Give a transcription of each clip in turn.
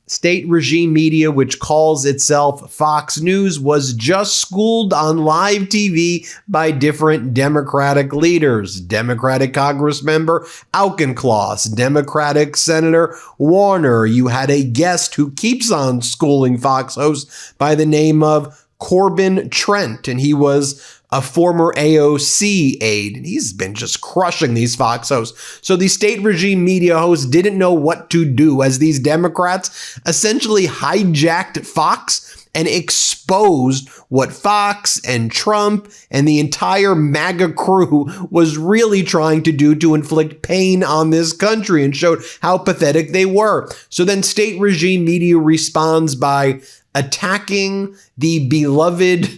State regime media, which calls itself Fox News, was just schooled on live TV by different Democratic leaders. Democratic Congress member Auchincloss, Democratic Senator Warner. You had a guest who keeps on schooling Fox hosts by the name of Corbin Trent, and he was a former AOC aide, and he's been just crushing these Fox hosts. So the state regime media hosts didn't know what to do as these Democrats essentially hijacked Fox and exposed what Fox and Trump and the entire MAGA crew was really trying to do to inflict pain on this country, and showed how pathetic they were. So then state regime media responds by attacking the beloved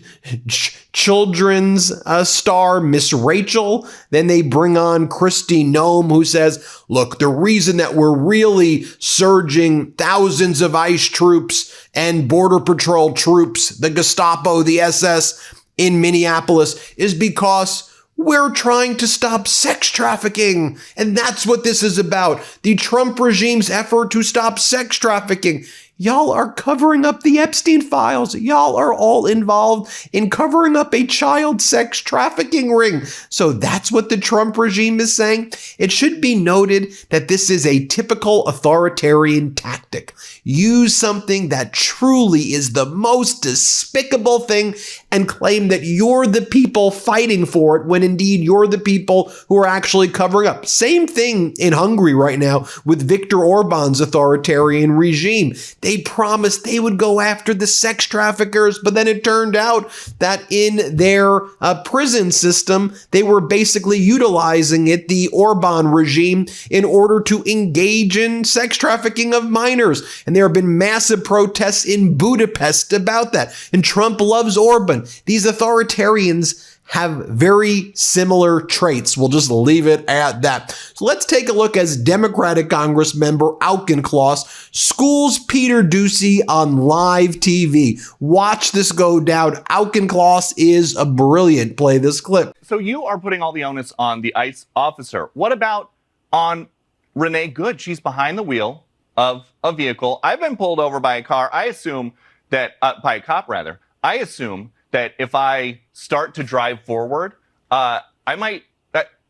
children's star, Miss Rachel. Then they bring on Kristi Noem, who says, look, the reason that we're really surging thousands of ICE troops and Border Patrol troops, the Gestapo, the SS in Minneapolis, is because we're trying to stop sex trafficking. And that's what this is about. The Trump regime's effort to stop sex trafficking. Y'all are covering up the Epstein files. Y'all are all involved in covering up a child sex trafficking ring. So that's what the Trump regime is saying. It should be noted that this is a typical authoritarian tactic. Use something that truly is the most despicable thing and claim that you're the people fighting for it when indeed you're the people who are actually covering up. Same thing in Hungary right now with Viktor Orban's authoritarian regime. They promised they would go after the sex traffickers, but then it turned out that in their prison system, they were basically utilizing it, the Orban regime, in order to engage in sex trafficking of minors. And there have been massive protests in Budapest about that. And Trump loves Orban. These authoritarians have very similar traits. We'll just leave it at that. So let's take a look as Democratic Congress member Auchincloss schools Peter Doocy on live TV. Watch this go down. Auchincloss is a brilliant. Play this clip. So you are putting all the onus on the ICE officer. What about on Renee Good? She's behind the wheel of a vehicle. I've been pulled over by a car. I assume that, by a cop rather. I assume that if I start to drive forward, I might,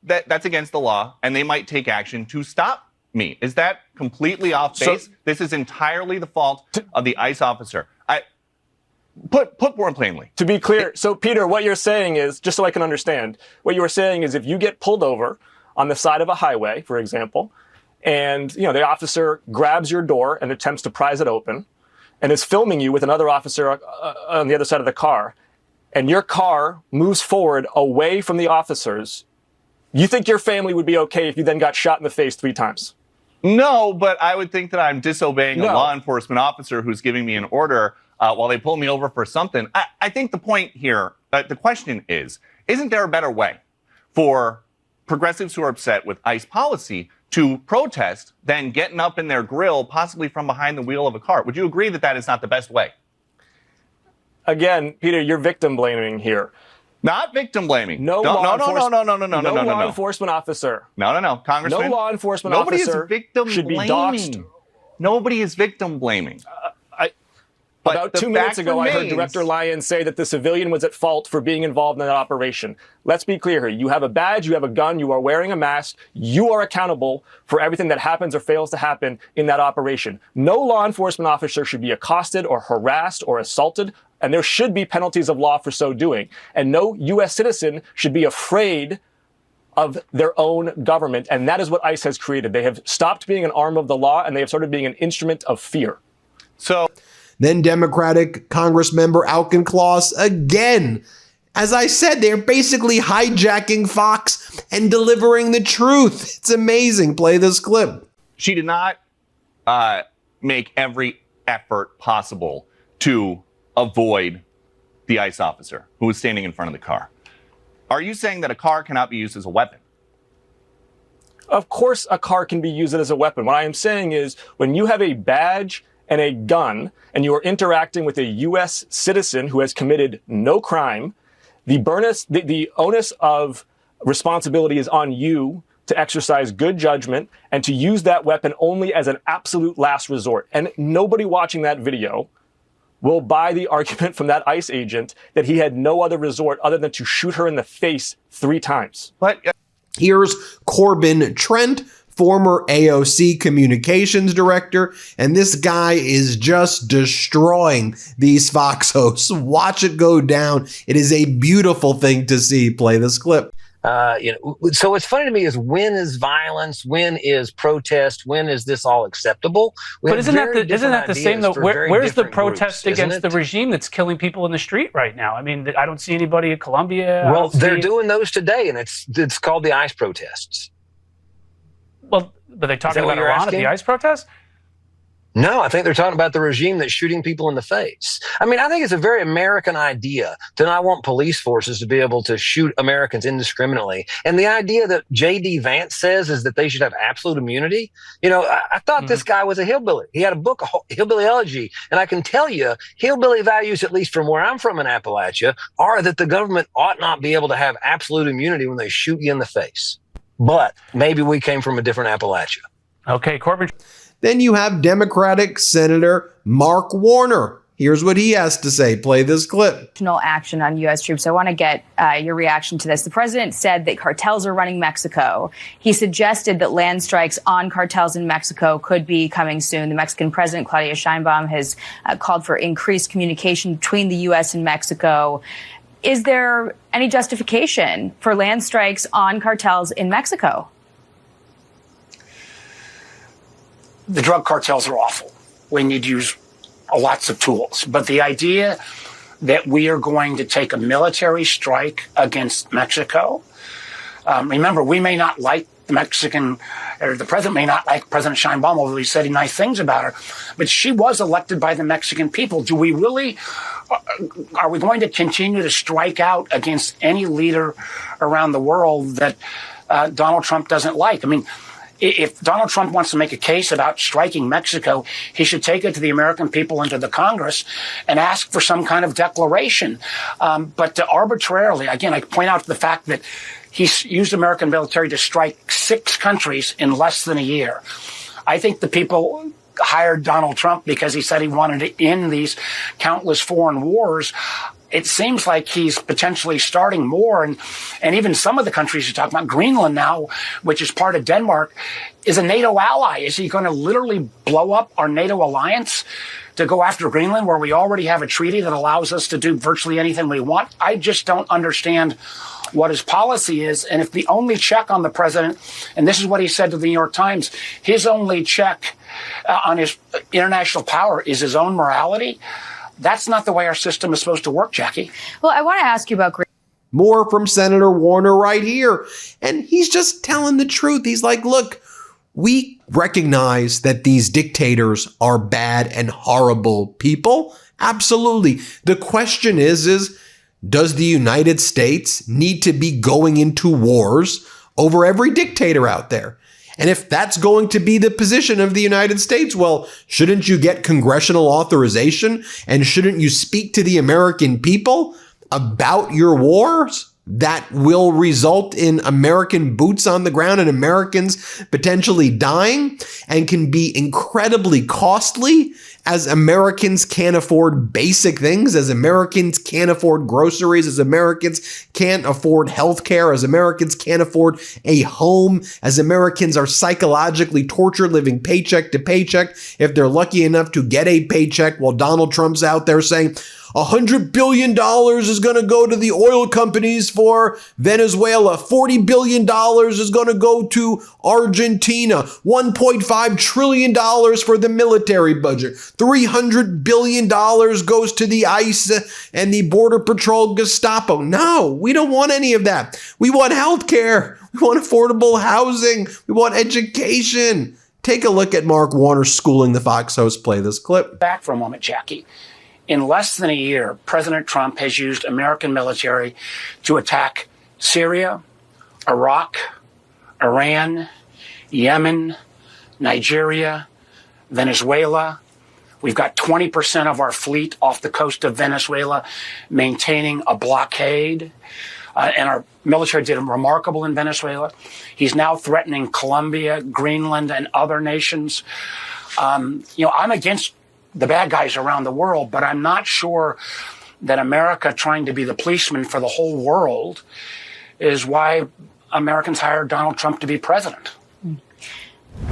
that's against the law, and they might take action to stop me. Is that completely off base? So, this is entirely the fault of the ICE officer. Put more plainly. To be clear, so Peter, what you're saying is, just so I can understand, what you were saying is if you get pulled over on the side of a highway, for example, and the officer grabs your door and attempts to prise it open and is filming you with another officer on the other side of the car, and your car moves forward away from the officers, you think your family would be okay if you then got shot in the face 3 times? No, but I would think that I'm disobeying a law enforcement officer who's giving me an order while they pull me over for something. I think the point here, the question is, isn't there a better way for progressives who are upset with ICE policy to protest than getting up in their grill, possibly from behind the wheel of a car? Would you agree that that is not the best way? Again, Peter, you're victim blaming here. Not victim blaming. No law enforcement officer. No, Congressman. No law enforcement officer should be doxxed. Nobody is victim blaming. About 2 minutes ago, I heard Director Lyons say that the civilian was at fault for being involved in that operation. Let's be clear here. You have a badge, you have a gun, you are wearing a mask. You are accountable for everything that happens or fails to happen in that operation. No law enforcement officer should be accosted or harassed or assaulted, and there should be penalties of law for so doing. And no U.S. citizen should be afraid of their own government, and that is what ICE has created. They have stopped being an arm of the law, and they have started being an instrument of fear. Then Democratic Congress member Auchincloss again. As I said, they're basically hijacking Fox and delivering the truth. It's amazing. Play this clip. She did not make every effort possible to avoid the ICE officer who was standing in front of the car. Are you saying that a car cannot be used as a weapon? Of course a car can be used as a weapon. What I am saying is when you have a badge and a gun, and you are interacting with a U.S. citizen who has committed no crime, the onus of responsibility is on you to exercise good judgment and to use that weapon only as an absolute last resort. And nobody watching that video will buy the argument from that ICE agent that he had no other resort other than to shoot her in the face 3 times. But here's Corbin Trent, former AOC communications director, and this guy is just destroying these Fox hosts. Watch it go down. It is a beautiful thing to see. Play this clip. So what's funny to me is, when is violence? When is protest? When is this all acceptable? But isn't that the same though? Where's the protest against the regime that's killing people in the street right now? I mean, I don't see anybody at Columbia. Well, they're doing those today, and it's called the ICE protests. Well, but they talking about Iran at the ICE protest? No, I think they're talking about the regime that's shooting people in the face. I mean, I think it's a very American idea to not want police forces to be able to shoot Americans indiscriminately. And the idea that J.D. Vance says is that they should have absolute immunity. I thought this guy was a hillbilly. He had a book, Hillbilly Elegy. And I can tell you, hillbilly values, at least from where I'm from in Appalachia, are that the government ought not be able to have absolute immunity when they shoot you in the face. But maybe we came from a different Appalachia. Okay, Corbin. Then you have Democratic Senator Mark Warner. Here's what he has to say. Play this clip. Action on U.S. troops. I want to get your reaction to this. The president said that cartels are running Mexico. He suggested that land strikes on cartels in Mexico could be coming soon. The Mexican president, Claudia Sheinbaum, has called for increased communication between the U.S. and Mexico. Is there any justification for land strikes on cartels in Mexico? The drug cartels are awful. We need to use lots of tools. But the idea that we are going to take a military strike against Mexico, remember, we may not like the president may not like President Sheinbaum, although he said nice things about her, but she was elected by the Mexican people. Are we going to continue to strike out against any leader around the world that Donald Trump doesn't like? I mean, if Donald Trump wants to make a case about striking Mexico, he should take it to the American people and to the Congress and ask for some kind of declaration. But to arbitrarily, again, I point out the fact that he's used American military to strike 6 countries in less than a year. I think the people hired Donald Trump because he said he wanted to end these countless foreign wars. It seems like he's potentially starting more. And even some of the countries you're talking about, Greenland now, which is part of Denmark, is a NATO ally. Is he going to literally blow up our NATO alliance to go after Greenland, where we already have a treaty that allows us to do virtually anything we want? I just don't understand what his policy is. And if the only check on the president, and this is what he said to the New York Times, his only check on his international power is his own morality, that's not the way our system is supposed to work, Jackie. Well, I want to ask you about more from Senator Warner right here. And he's just telling the truth. He's like, look, we recognize that these dictators are bad and horrible people. Absolutely. The question is, does the United States need to be going into wars over every dictator out there? And if that's going to be the position of the United States, well, shouldn't you get congressional authorization? And shouldn't you speak to the American people about your wars that will result in American boots on the ground and Americans potentially dying and can be incredibly costly, as Americans can't afford basic things, as Americans can't afford groceries, as Americans can't afford healthcare, as Americans can't afford a home, as Americans are psychologically tortured living paycheck to paycheck if they're lucky enough to get a paycheck, while Donald Trump's out there saying $100 billion is going to go to the oil companies for Venezuela. $40 billion is going to go to Argentina. $1.5 trillion for the military budget. $300 billion goes to the ICE and the Border Patrol Gestapo. No, we don't want any of that. We want health care. We want affordable housing. We want education. Take a look at Mark Warner schooling the Fox host. Play this clip. Back for a moment, Jackie. In less than a year, President Trump has used American military to attack Syria, Iraq, Iran, Yemen, Nigeria, Venezuela. We've got 20% of our fleet off the coast of Venezuela maintaining a blockade. and our military did remarkable in Venezuela. He's now threatening Colombia, Greenland, and other nations. I'm against the bad guys around the world, but I'm not sure that America trying to be the policeman for the whole world is why Americans hired Donald Trump to be president.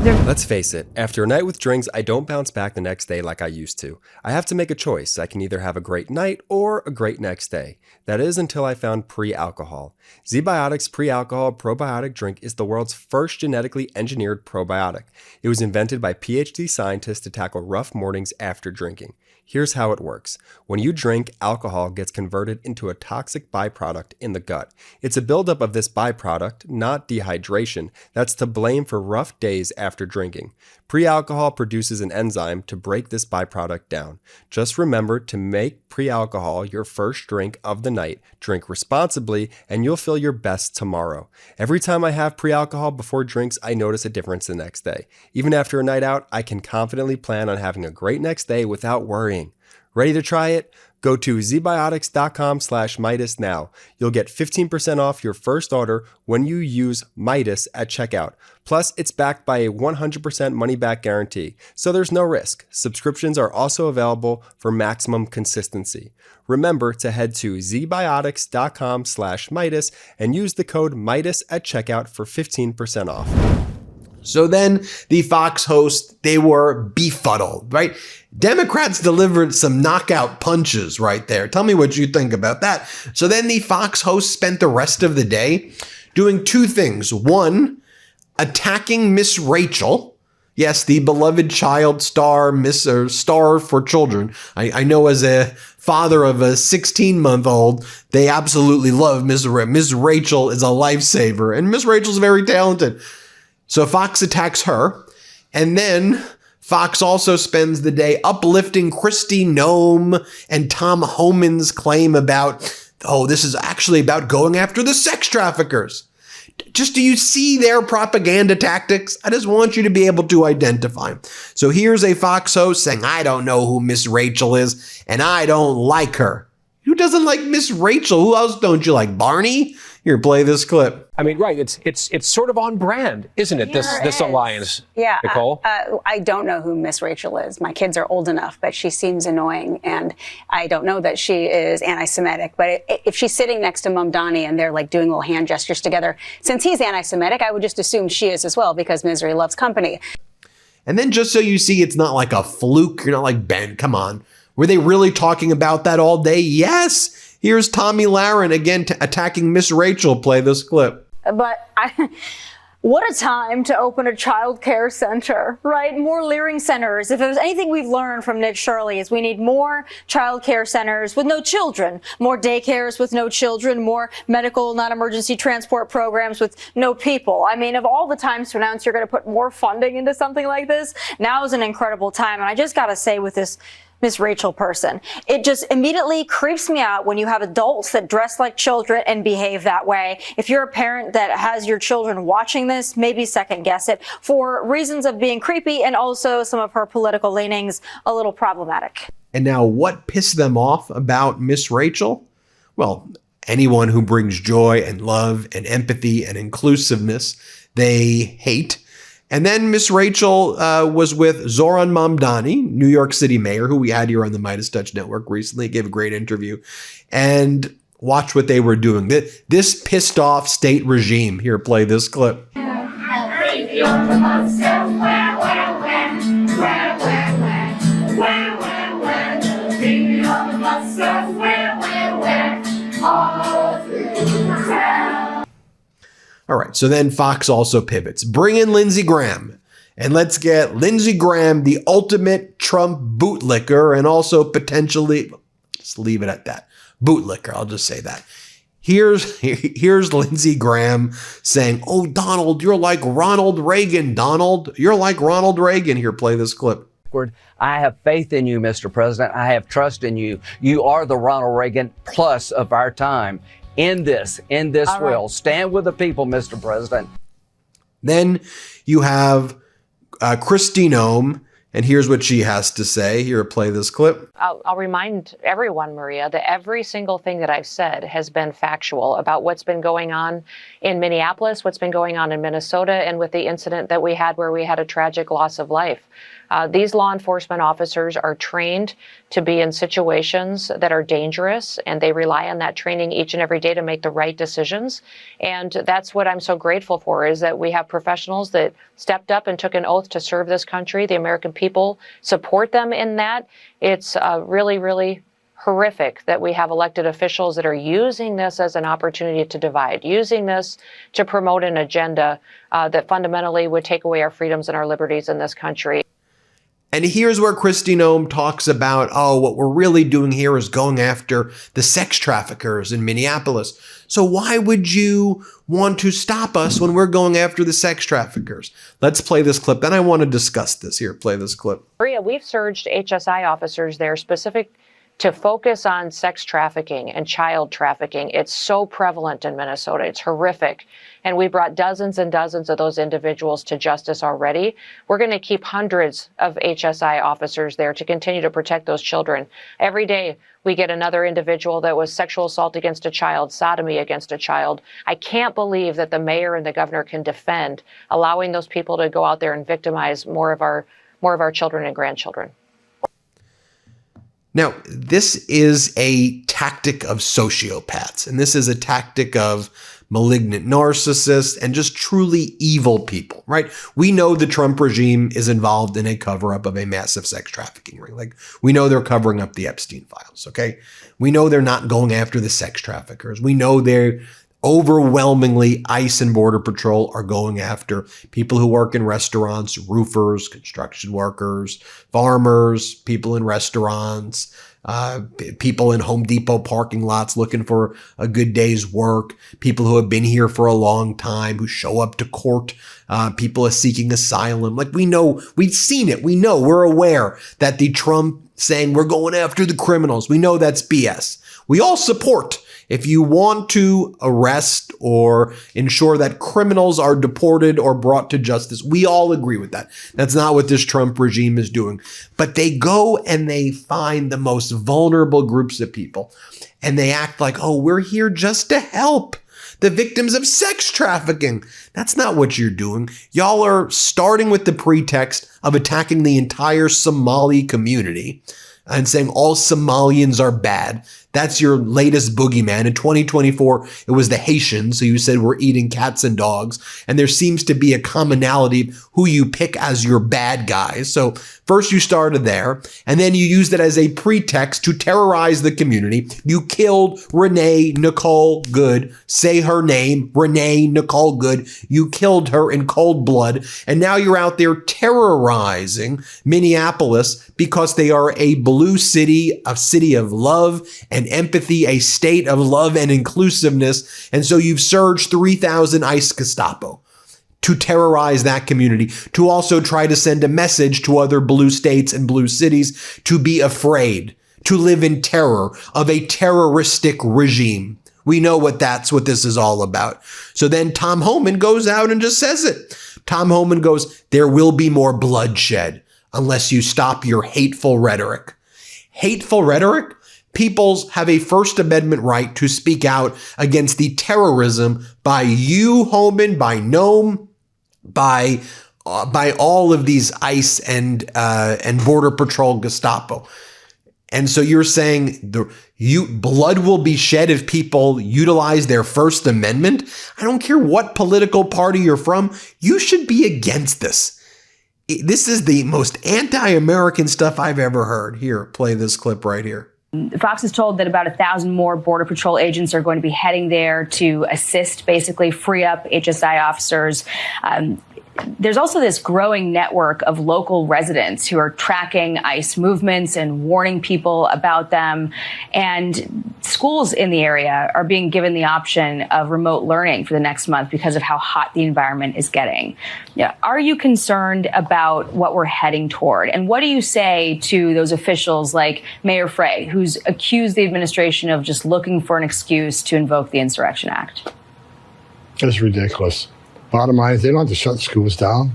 Let's face it, after a night with drinks, I don't bounce back the next day like I used to. I have to make a choice. I can either have a great night or a great next day. That is until I found pre-alcohol. ZBiotics pre-alcohol probiotic drink is the world's first genetically engineered probiotic. It was invented by PhD scientists to tackle rough mornings after drinking. Here's how it works. When you drink, alcohol gets converted into a toxic byproduct in the gut. It's a buildup of this byproduct, not dehydration, that's to blame for rough days after drinking. Pre-alcohol produces an enzyme to break this byproduct down. Just remember to make pre-alcohol your first drink of the night. Drink responsibly, and you'll feel your best tomorrow. Every time I have pre-alcohol before drinks, I notice a difference the next day. Even after a night out, I can confidently plan on having a great next day without worrying. Ready to try it? Go to zbiotics.com/Meidas now. You'll get 15% off your first order when you use Meidas at checkout. Plus, it's backed by a 100% money-back guarantee, so there's no risk. Subscriptions are also available for maximum consistency. Remember to head to zbiotics.com/Meidas and use the code Meidas at checkout for 15% off. So then the Fox hosts, they were befuddled, right? Democrats delivered some knockout punches right there. Tell me what you think about that. So then the Fox hosts spent the rest of the day doing two things. One, attacking Miss Rachel. Yes, the beloved child star, star for children. I know as a father of a 16-month-old, they absolutely love Miss Rachel is a lifesaver, and Miss Rachel's very talented. So Fox attacks her, and then Fox also spends the day uplifting Kristi Noem and Tom Homan's claim about, this is actually about going after the sex traffickers. Just do you see their propaganda tactics? I just want you to be able to identify. So here's a Fox host saying, I don't know who Miss Rachel is, and I don't like her. Who doesn't like Miss Rachel? Who else don't you like? Barney? Here, play this clip. I mean, right, it's sort of on brand, isn't it, this alliance, yeah, Nicole? I don't know who Miss Rachel is. My kids are old enough, but she seems annoying, and I don't know that she is anti-Semitic, but if she's sitting next to Mamdani and they're like doing little hand gestures together, since he's anti-Semitic, I would just assume she is as well, because misery loves company. And then just so you see, it's not like a fluke. You're not like, Ben, come on. Were they really talking about that all day? Yes. Here's Tommy Lahren again attacking Miss Rachel. Play this clip. But what a time to open a child care center, right? More Leering centers. If there's anything we've learned from Nick Shirley is we need more child care centers with no children, more daycares with no children, more medical non-emergency transport programs with no people. I mean, of all the times to announce you're going to put more funding into something like this, now is an incredible time. And I just got to say with this Miss Rachel person, it just immediately creeps me out when you have adults that dress like children and behave that way. If you're a parent that has your children watching this, maybe second guess it for reasons of being creepy and also some of her political leanings a little problematic. And now what pissed them off about Miss Rachel? Well, anyone who brings joy and love and empathy and inclusiveness, they hate. And then Miss Rachel was with Zoran Mamdani, New York City mayor, who we had here on the MeidasTouch network recently, gave a great interview. And watch what they were doing. This pissed off state regime. Here, play this clip. All right, so then Fox also pivots. Bring in Lindsey Graham, and let's get Lindsey Graham, the ultimate Trump bootlicker, and also potentially, just leave it at that, bootlicker, I'll just say that. Here's Lindsey Graham saying, oh, Donald, you're like Ronald Reagan, Donald. You're like Ronald Reagan. Here, play this clip. I have faith in you, Mr. President. I have trust in you. You are the Ronald Reagan plus of our time. In this will. Stand with the people, Mr. President. Then you have Kristi Noem And here's what she has to say. Here, play this clip. I'll remind everyone, Maria, that every single thing that I've said has been factual about what's been going on in Minneapolis, what's been going on in Minnesota, and with the incident that we had where we had a tragic loss of life. These law enforcement officers are trained to be in situations that are dangerous, and they rely on that training each and every day to make the right decisions. And that's what I'm so grateful for, is that we have professionals that stepped up and took an oath to serve this country. The American people support them in that. It's really, really horrific that we have elected officials that are using this as an opportunity to divide, using this to promote an agenda that fundamentally would take away our freedoms and our liberties in this country. And here's where Kristi Noem talks about, oh, what we're really doing here is going after the sex traffickers in Minneapolis. So why would you want to stop us when we're going after the sex traffickers? Let's play this clip. Then I want to discuss this. Here, play this clip. Maria, we've surged HSI officers there specific to focus on sex trafficking and child trafficking. It's so prevalent in Minnesota. It's horrific. And we brought dozens and dozens of those individuals to justice already. We're going to keep hundreds of HSI officers there to continue to protect those children. Every day we get another individual that was sexual assault against a child, sodomy against a child. I can't believe that the mayor and the governor can defend allowing those people to go out there and victimize more of our children and grandchildren. Now, this is a tactic of sociopaths, and this is a tactic of malignant narcissists and just truly evil people, right? We know the Trump regime is involved in a cover-up of a massive sex trafficking ring. Like, we know they're covering up the Epstein files, okay? We know they're not going after the sex traffickers. We know they're overwhelmingly, ICE and Border Patrol are going after people who work in restaurants, roofers, construction workers, farmers, people in restaurants, people in Home Depot parking lots looking for a good day's work, people who have been here for a long time, who show up to court, people seeking asylum. Like, we know, we've seen it. We know, we're aware that the Trump saying we're going after the criminals, we know that's BS. We all support. If you want to arrest or ensure that criminals are deported or brought to justice, we all agree with that. That's not what this Trump regime is doing. But they go and they find the most vulnerable groups of people and they act like, oh, we're here just to help the victims of sex trafficking. That's not what you're doing. Y'all are starting with the pretext of attacking the entire Somali community and saying all Somalians are bad. That's your latest boogeyman. In 2024, it was the Haitians, so you said we're eating cats and dogs. And there seems to be a commonality of who you pick as your bad guys. So first you started there, and then you used it as a pretext to terrorize the community. You killed Renee Nicole Good. Say her name, Renee Nicole Good. You killed her in cold blood. And now you're out there terrorizing Minneapolis because they are a blue city, a city of love and empathy, a state of love and inclusiveness. And so you've surged 3,000 ICE Gestapo to terrorize that community, to also try to send a message to other blue states and blue cities to be afraid, to live in terror of a terroristic regime. We know that's what this is all about. So then Tom Homan goes out and just says it. Tom Homan goes, there will be more bloodshed unless you stop your hateful rhetoric. Hateful rhetoric? Peoples have a First Amendment right to speak out against the terrorism by you, Homan, by Noem, by all of these ICE and Border Patrol Gestapo. And so you're saying blood will be shed if people utilize their First Amendment? I don't care what political party you're from. You should be against this. This is the most anti-American stuff I've ever heard. Here, play this clip right here. Fox is told that about 1,000 more Border Patrol agents are going to be heading there to assist, basically free up HSI officers. There's also this growing network of local residents who are tracking ICE movements and warning people about them. And schools in the area are being given the option of remote learning for the next month because of how hot the environment is getting. Yeah. Are you concerned about what we're heading toward? And what do you say to those officials like Mayor Frey, who's accused the administration of just looking for an excuse to invoke the Insurrection Act? It's ridiculous. Bottom line is they don't have to shut schools down.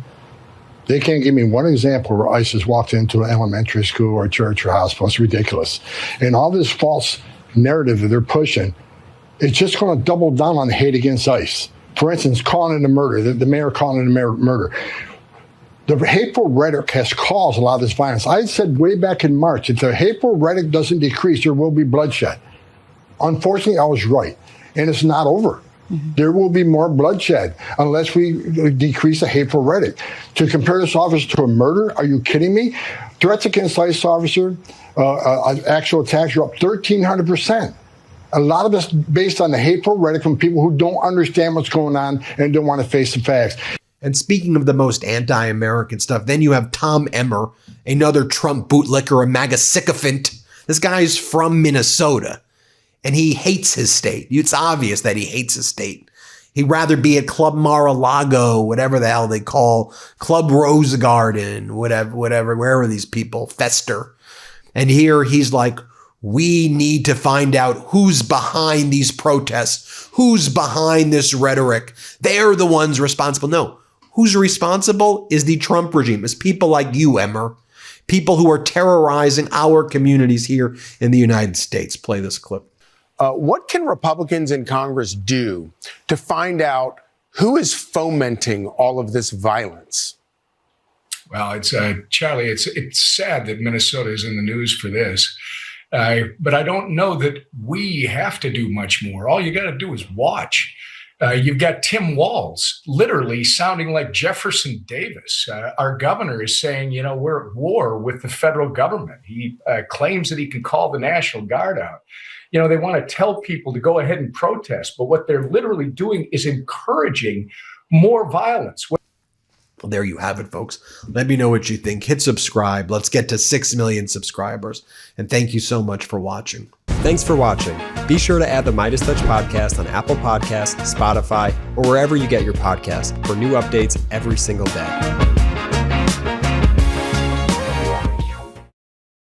They can't give me one example where ISIS walked into an elementary school or church or hospital. It's ridiculous. And all this false narrative that they're pushing, it's just going to double down on the hate against ICE. For instance, calling it a murder, the mayor calling it a murder. The hateful rhetoric has caused a lot of this violence. I said way back in March, if the hateful rhetoric doesn't decrease, there will be bloodshed. Unfortunately, I was right, and it's not over. There will be more bloodshed unless we decrease the hateful rhetoric. To compare this officer to a murder, are you kidding me? Threats against ICE officer, actual attacks are up 1,300%. A lot of this based on the hateful rhetoric from people who don't understand what's going on and don't want to face the facts. And speaking of the most anti-American stuff, then you have Tom Emmer, another Trump bootlicker, a MAGA sycophant. This guy is from Minnesota, and he hates his state. It's obvious that he hates his state. He'd rather be at Club Mar-a-Lago, whatever the hell they call, Club Rose Garden, whatever, wherever these people fester. And here he's like, we need to find out who's behind these protests, who's behind this rhetoric. They're the ones responsible. No, who's responsible is the Trump regime. It's people like you, Emmer, people who are terrorizing our communities here in the United States. Play this clip. What can Republicans in Congress do to find out who is fomenting all of this violence? Well, it's Charlie, it's sad that Minnesota is in the news for this. But I don't know that we have to do much more. All you got to do is watch. You've got Tim Walz literally sounding like Jefferson Davis. Our governor is saying, we're at war with the federal government. He claims that he can call the National Guard out. They want to tell people to go ahead and protest. But what they're literally doing is encouraging more violence. Well, there you have it, folks. Let me know what you think. Hit subscribe. Let's get to 6 million subscribers. And thank you so much for watching. Thanks for watching. Be sure to add the MeidasTouch podcast on Apple Podcasts, Spotify, or wherever you get your podcasts for new updates every single day.